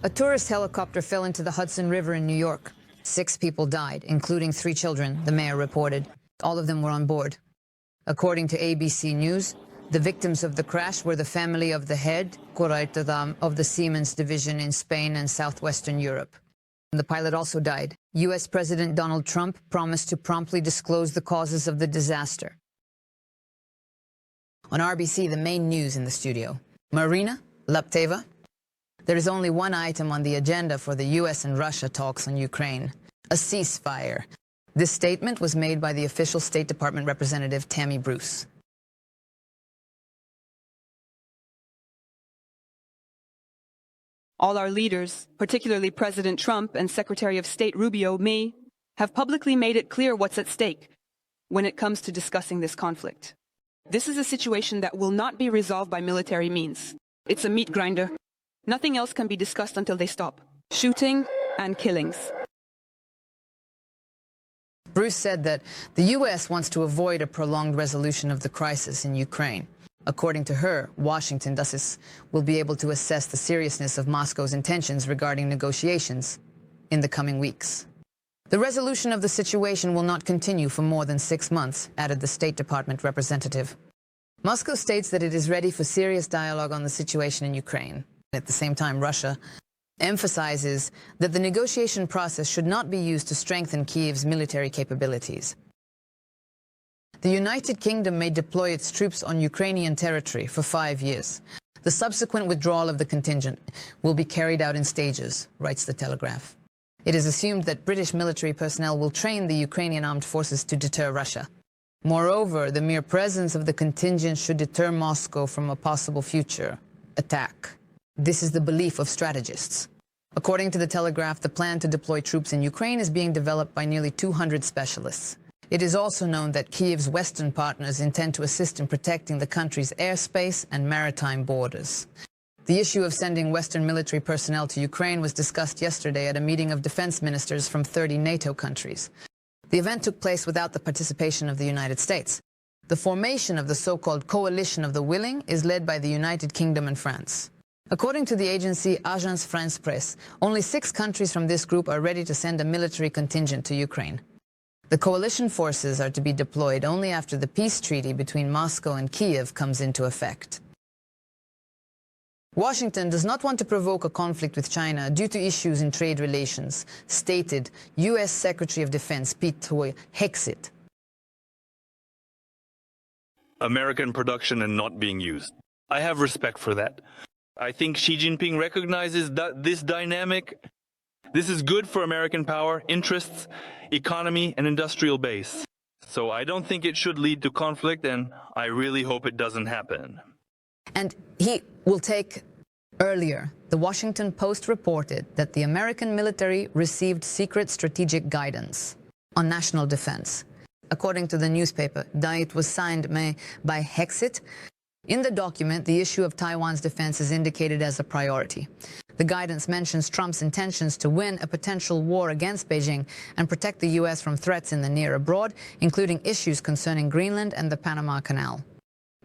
A tourist helicopter fell into the Hudson River in New York. 6 people died, including 3 children, the mayor reported. All of them were on board. According to ABC News, the victims of the crash were the family of the head of the Siemens division in Spain and southwestern Europe. The pilot also died. U.S. President Donald Trump promised to promptly disclose the causes of the disaster. On RBC, the main news in the studio. Marina Lapteva. There is only one item on the agenda for the U.S. and Russia talks on Ukraine: a ceasefire. This statement was made by the official State Department representative Tammy Bruce. All our leaders, particularly President Trump and Secretary of State Rubio, me, have publicly made it clear what's at stake when it comes to discussing this conflict. This is a situation that will not be resolved by military means. It's a meat grinder. Nothing else can be discussed until they stop. Shooting and killings. Bruce said that the U.S. wants to avoid a prolonged resolution of the crisis in Ukraine. According to her, Washington thus will be able to assess the seriousness of Moscow's intentions regarding negotiations in the coming weeks. The resolution of the situation will not continue for more than 6 months, added the State Department representative. Moscow states that it is ready for serious dialogue on the situation in Ukraine. At the same time, Russia emphasizes that the negotiation process should not be used to strengthen Kyiv's military capabilities. The United Kingdom may deploy its troops on Ukrainian territory for 5 years. The subsequent withdrawal of the contingent will be carried out in stages, writes the Telegraph. It is assumed that British military personnel will train the Ukrainian armed forces to deter Russia. Moreover, the mere presence of the contingent should deter Moscow from a possible future attack. This is the belief of strategists. According to the Telegraph, the plan to deploy troops in Ukraine is being developed by nearly 200 specialists. It is also known that Kyiv's Western partners intend to assist in protecting the country's airspace and maritime borders. The issue of sending Western military personnel to Ukraine was discussed yesterday at a meeting of defense ministers from 30 NATO countries. The event took place without the participation of the United States. The formation of the so-called Coalition of the Willing is led by the United Kingdom and France. According to the agency Agence France-Presse, only 6 countries from this group are ready to send a military contingent to Ukraine. The coalition forces are to be deployed only after the peace treaty between Moscow and Kyiv comes into effect. Washington does not want to provoke a conflict with China due to issues in trade relations, stated U.S. Secretary of Defense Pete Hegseth. American production and not being used. I have respect for that. I think Xi Jinping recognizes that this dynamic. This is good for American power, interests, economy, and industrial base. So I don't think it should lead to conflict, and I really hope it doesn't happen. And he will take earlier. The Washington Post reported that the American military received secret strategic guidance on national defense. According to the newspaper, it was signed by Hegseth. In the document, the issue of Taiwan's defense is indicated as a priority. The guidance mentions Trump's intentions to win a potential war against Beijing and protect the U.S. from threats in the near abroad, including issues concerning Greenland and the Panama Canal.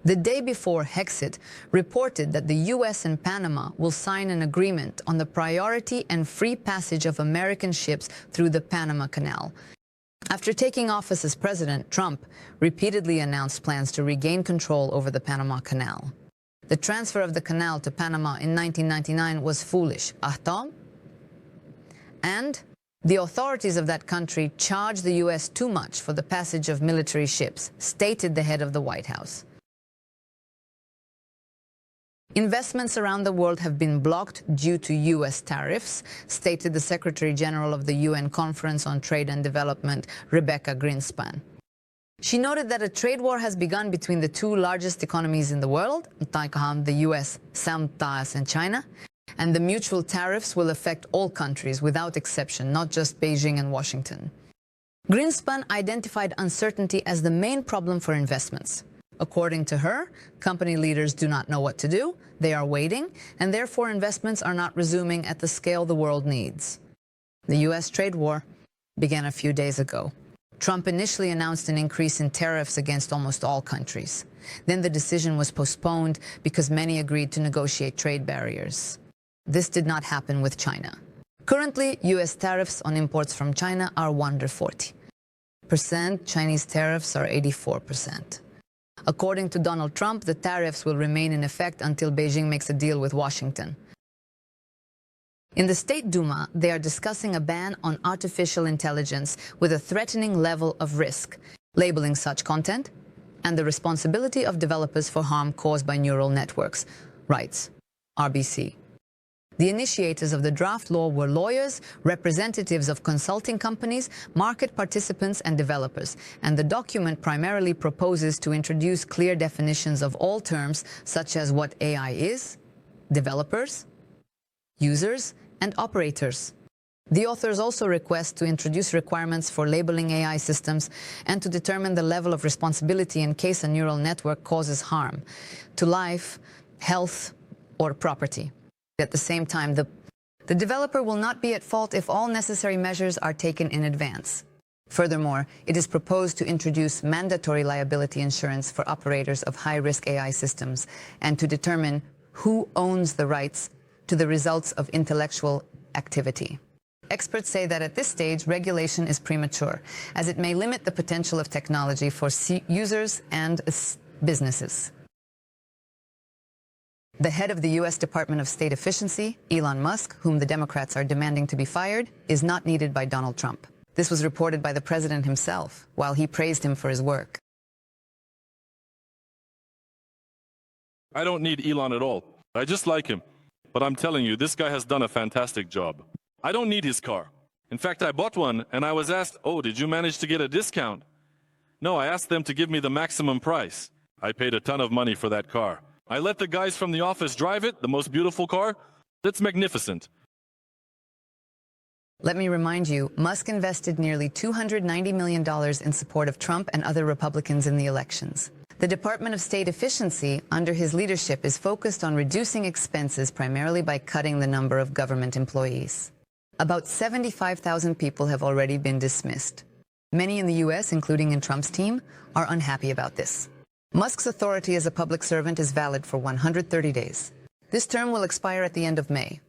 The day before, Hegseth reported that the U.S. and Panama will sign an agreement on the priority and free passage of American ships through the Panama Canal. After taking office as president, Trump repeatedly announced plans to regain control over the Panama Canal. The transfer of the canal to Panama in 1999 was foolish, and the authorities of that country charged the U.S. too much for the passage of military ships, stated the head of the White House. Investments around the world have been blocked due to U.S. tariffs, stated the Secretary General of the UN Conference on Trade and Development, Rebecca Greenspan. She noted that a trade war has begun between the 2 largest economies in the world, the U.S., and China, and the mutual tariffs will affect all countries without exception, not just Beijing and Washington. Greenspan identified uncertainty as the main problem for investments. According to her, company leaders do not know what to do, they are waiting, and therefore investments are not resuming at the scale the world needs. The U.S. trade war began a few days ago. Trump initially announced an increase in tariffs against almost all countries. Then the decision was postponed because many agreed to negotiate trade barriers. This did not happen with China. Currently, U.S. tariffs on imports from China are 140%. Chinese tariffs are 84%. According to Donald Trump, the tariffs will remain in effect until Beijing makes a deal with Washington. In the State Duma, they are discussing a ban on artificial intelligence with a threatening level of risk, labeling such content, and the responsibility of developers for harm caused by neural networks, writes RBC. The initiators of the draft law were lawyers, representatives of consulting companies, market participants, and developers, and the document primarily proposes to introduce clear definitions of all terms such as what AI is, developers, users, and operators. The authors also request to introduce requirements for labeling AI systems and to determine the level of responsibility in case a neural network causes harm to life, health, or property. At the same time, the developer will not be at fault if all necessary measures are taken in advance. Furthermore, it is proposed to introduce mandatory liability insurance for operators of high-risk AI systems and to determine who owns the rights to the results of intellectual activity. Experts say that at this stage, regulation is premature, as it may limit the potential of technology for users and businesses. The head of the U.S. Department of State Efficiency, Elon Musk, whom the Democrats are demanding to be fired, is not needed by Donald Trump. This was reported by the president himself, while he praised him for his work. I don't need Elon at all. I just like him. But I'm telling you, this guy has done a fantastic job. I don't need his car. In fact, I bought one and I was asked, "Oh, did you manage to get a discount?" No, I asked them to give me the maximum price. I paid a ton of money for that car. I let the guys from the office drive it, the most beautiful car. It's magnificent. Let me remind you, Musk invested nearly $290 million in support of Trump and other Republicans in the elections. The Department of State Efficiency, under his leadership, is focused on reducing expenses primarily by cutting the number of government employees. About 75,000 people have already been dismissed. Many in the U.S., including in Trump's team, are unhappy about this. Musk's authority as a public servant is valid for 130 days. This term will expire at the end of May.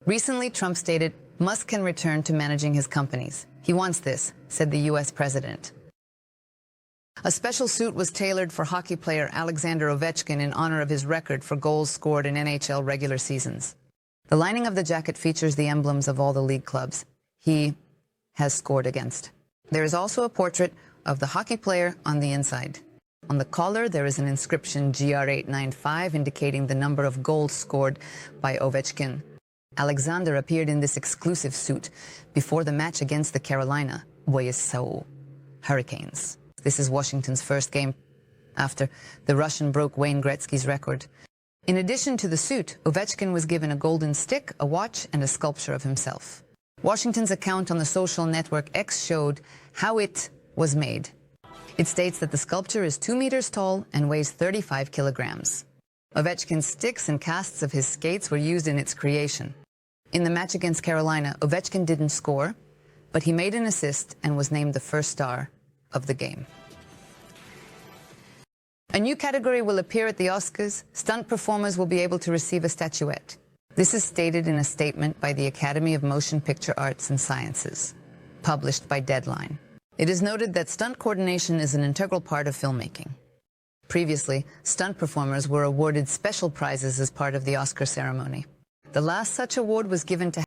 Recently, Trump stated Musk can return to managing his companies. He wants this, said the U.S. president. A special suit was tailored for hockey player Alexander Ovechkin in honor of his record for goals scored in NHL regular seasons. The lining of the jacket features the emblems of all the league clubs he has scored against. There is also a portrait of the hockey player on the inside. On the collar, there is an inscription GR895 indicating the number of goals scored by Ovechkin. Alexander appeared in this exclusive suit before the match against the Carolina Hurricanes. This is Washington's first game after the Russian broke Wayne Gretzky's record. In addition to the suit, Ovechkin was given a golden stick, a watch, and a sculpture of himself. Washington's account on the social network X showed how it was made. It states that the sculpture is 2 meters tall and weighs 35 kilograms. Ovechkin's sticks and casts of his skates were used in its creation. In the match against Carolina, Ovechkin didn't score, but he made an assist and was named the first star of the game. A new category will appear at the Oscars. Stunt performers will be able to receive a statuette. This is stated in a statement by the Academy of Motion Picture Arts and Sciences, published by Deadline. It is noted that stunt coordination is an integral part of filmmaking. Previously, stunt performers were awarded special prizes as part of the Oscar ceremony. The last such award was given to